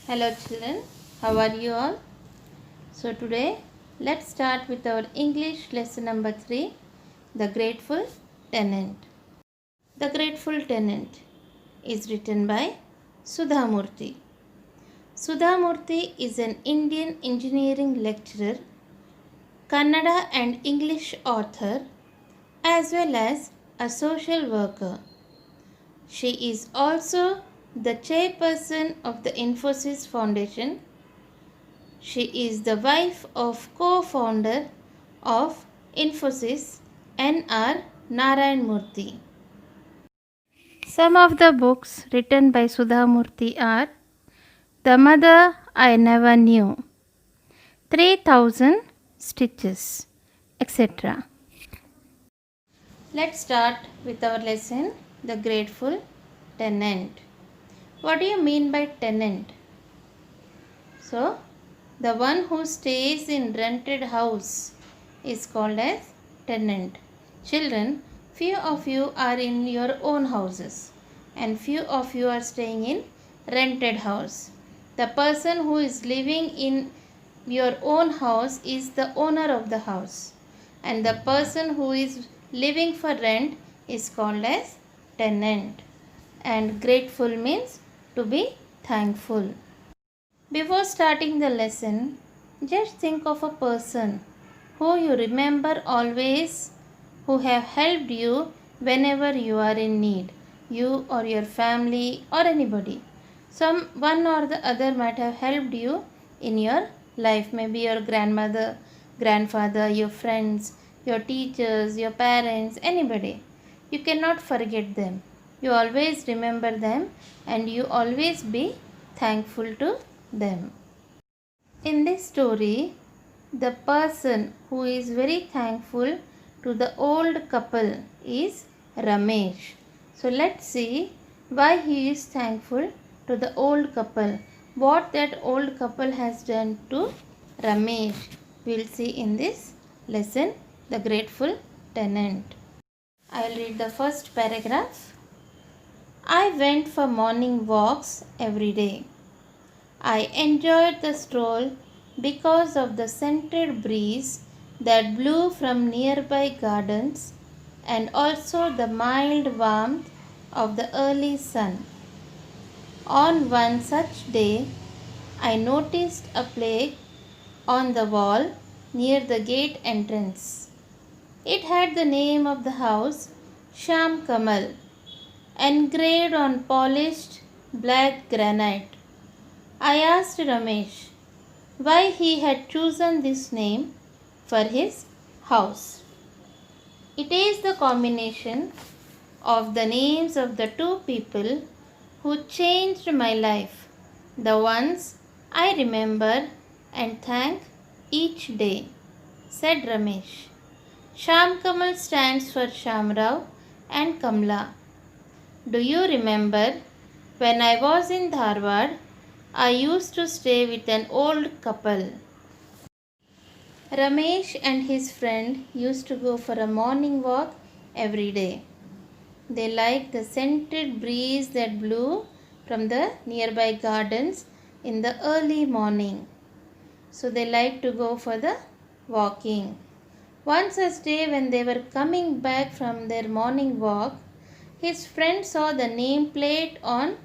Hello children, how are you all? So today let's start with our English lesson number 3, The Grateful Tenant. The Grateful Tenant is written by Sudha Murthy. Sudha Murthy is an Indian engineering lecturer, Kannada and English author, as well as a social worker. She is also the chairperson of the Infosys Foundation. She is the wife of co-founder of Infosys, N.R. Narayan Murthy. Some of the books written by Sudha Murthy are The Mother I Never Knew, 3000 Stitches, etc. Let's start with our lesson, The Grateful Tenant. What do you mean by tenant? So, the one who stays in rented house is called as tenant. Children, few of you are in your own houses and few of you are staying in rented house. The person who is living in your own house is the owner of the house, and the person who is living for rent is called as tenant. And grateful means to be thankful. Before starting the lesson, just think of a person who you remember always, who have helped you whenever you are in need, you or your family or anybody. One or the other might have helped you in your life, maybe your grandmother, grandfather, your friends, your teachers, your parents, anybody. You cannot forget them. You always remember them and you always be thankful to them. In this story, the person who is very thankful to the old couple is Ramesh. So let's see why he is thankful to the old couple. What that old couple has done to Ramesh, we'll see in this lesson, The Grateful Tenant. I will read the first paragraph. I went for morning walks every day. I enjoyed the stroll because of the scented breeze that blew from nearby gardens and also the mild warmth of the early sun. On one such day, I noticed a plaque on the wall near the gate entrance. It had the name of the house, Sham Kamal, engraved on polished black granite. I asked Ramesh why he had chosen this name for his house. It is the combination of the names of the two people who changed my life, the ones I remember and thank each day, said Ramesh. Sham Kamal stands for Shamrao and Kamla. Do you remember when I was in Dharwad, I used to stay with an old couple. Ramesh and his friend used to go for a morning walk every day. They liked the scented breeze that blew from the nearby gardens in the early morning. So they liked to go for the walking. One such day when they were coming back from their morning walk, his friend saw the nameplate on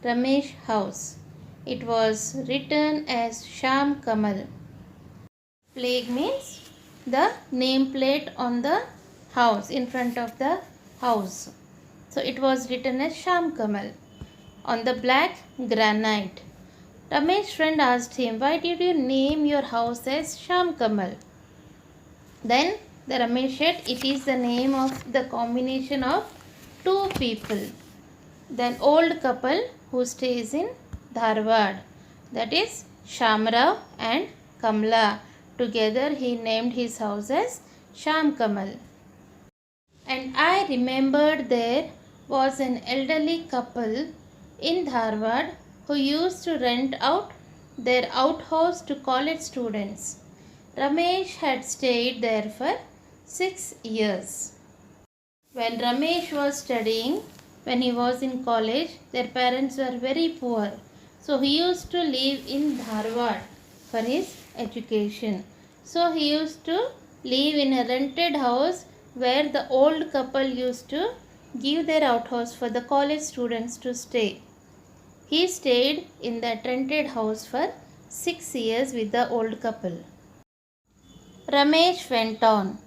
Ramesh's house. It was written as Sham Kamal. Plague means the nameplate on the house, in front of the house. So it was written as Sham Kamal on the black granite. Ramesh's friend asked him, why did you name your house as Sham Kamal? Then the Ramesh said, it is the name of the combination of two people. Then old couple who stays in Dharwad, that is Shamrao and Kamla. Together he named his house as Sham Kamal. And I remembered there was an elderly couple in Dharwad who used to rent out their outhouse to college students. Ramesh had stayed there for 6 years. When Ramesh was studying, when he was in college, their parents were very poor. So he used to live in Dharwad for his education. So he used to live in a rented house where the old couple used to give their outhouse for the college students to stay. He stayed in that rented house for 6 years with the old couple. Ramesh went on.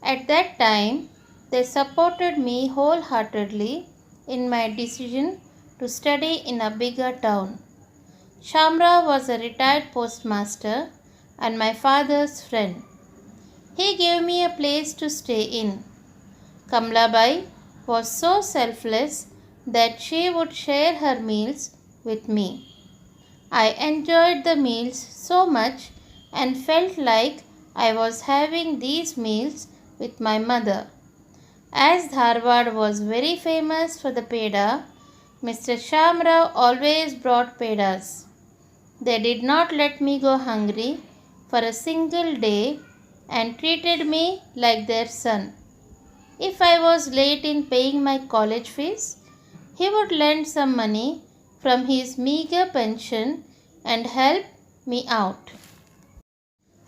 At that time, they supported me wholeheartedly in my decision to study in a bigger town. Shamrao was a retired postmaster and my father's friend. He gave me a place to stay in. Kamlabai was so selfless that she would share her meals with me. I enjoyed the meals so much and felt like I was having these meals with my mother. As Dharwad was very famous for the peda, Mr. Shamrao always brought pedas. They did not let me go hungry for a single day and treated me like their son. If I was late in paying my college fees, he would lend some money from his meager pension and help me out.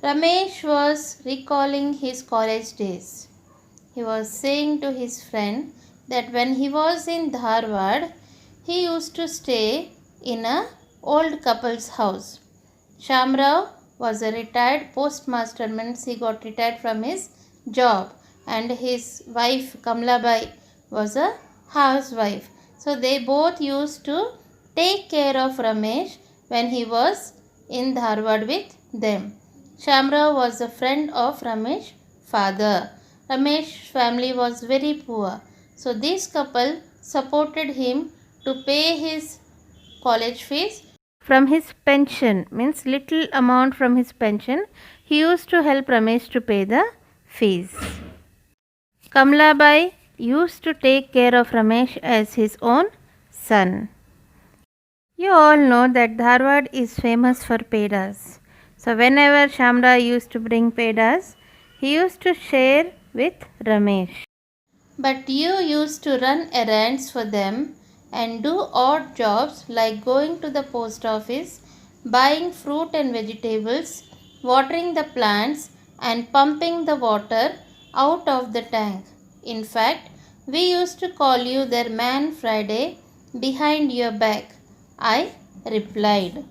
Ramesh was recalling his college days. He was saying to his friend that when he was in Dharwad, he used to stay in a old couple's house. Shamrao was a retired postmaster, means he got retired from his job, and his wife Kamlabai was a housewife. So they both used to take care of Ramesh when he was in Dharwad with them. Shamrao was a friend of Ramesh's father. Ramesh's family was very poor. So this couple supported him to pay his college fees from his pension, means little amount from his pension. He used to help Ramesh to pay the fees. Kamlabai used to take care of Ramesh as his own son. You all know that Dharwad is famous for pedas. So whenever Shamra used to bring pedas, he used to share with Ramesh. But you used to run errands for them and do odd jobs like going to the post office, buying fruit and vegetables, watering the plants and pumping the water out of the tank. In fact, we used to call you their man Friday behind your back. I replied.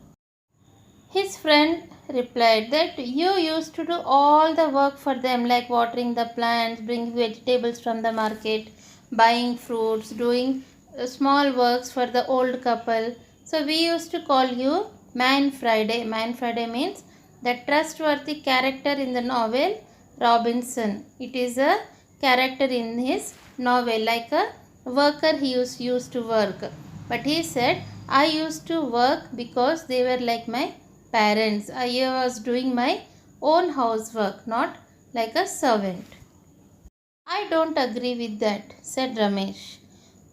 His friend replied that you used to do all the work for them, like watering the plants, bringing vegetables from the market, buying fruits, doing small works for the old couple. So we used to call you Man Friday. Man Friday means the trustworthy character in the novel Robinson. It is a character in his novel, like a worker he used to work. But he said, I used to work because they were like my parents. I was doing my own housework, not like a servant. I don't agree with that, said Ramesh.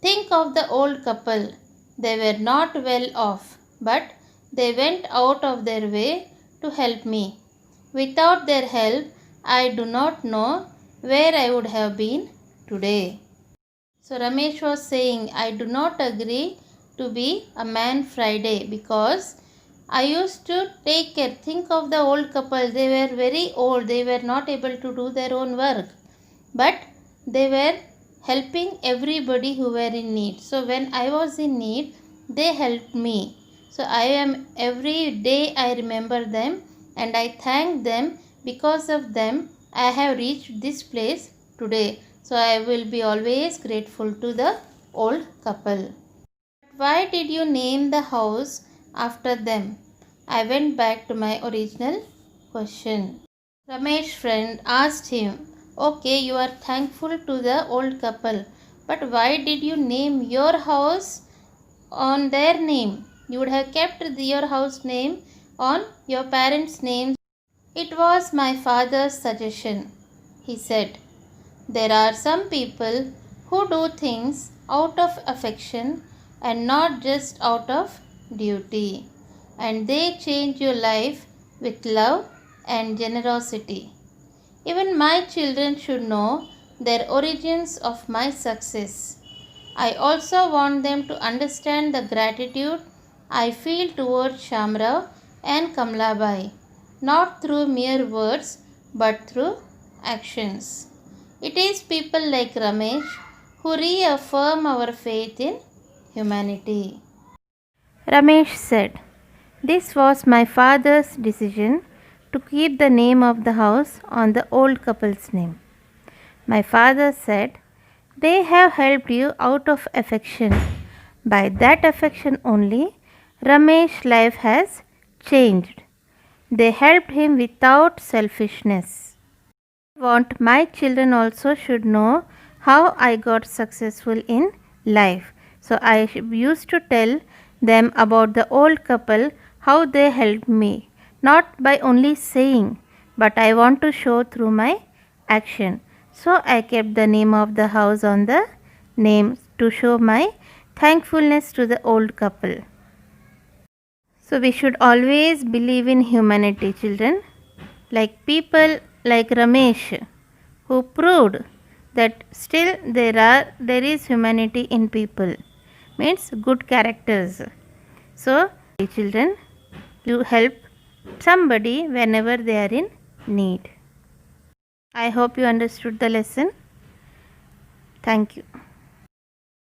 Think of the old couple. They were not well off, but they went out of their way to help me. Without their help, I do not know where I would have been today. So Ramesh was saying, I do not agree to be a man Friday because I used to take care. Think of the old couple. They were very old. They were not able to do their own work. But they were helping everybody who were in need. So when I was in need, they helped me. So every day I remember them and I thank them. Because of them, I have reached this place today. So I will be always grateful to the old couple. Why did you name the house after them? I went back to my original question. Ramesh's friend asked him, okay, you are thankful to the old couple, but why did you name your house on their name? You would have kept your house name on your parents' names. It was my father's suggestion, he said. There are some people who do things out of affection and not just out of duty, and they change your life with love and generosity. Even my children should know their origins of my success. I also want them to understand the gratitude I feel towards Shamrao and Kamlabai, not through mere words but through actions. It is people like Ramesh who reaffirm our faith in humanity. Ramesh said, "This was my father's decision to keep the name of the house on the old couple's name. My father said, they have helped you out of affection. By that affection only, Ramesh's life has changed. They helped him without selfishness. I want my children also should know how I got successful in life. So I used to tell them about the old couple, how they helped me, not by only saying, but I want to show through my action. So I kept the name of the house on the name to show my thankfulness to the old couple." So we should always believe in humanity, children, like people like Ramesh, who proved that still there is humanity in people, means good characters. So children, you help somebody whenever they are in need. I hope you understood the lesson. Thank you.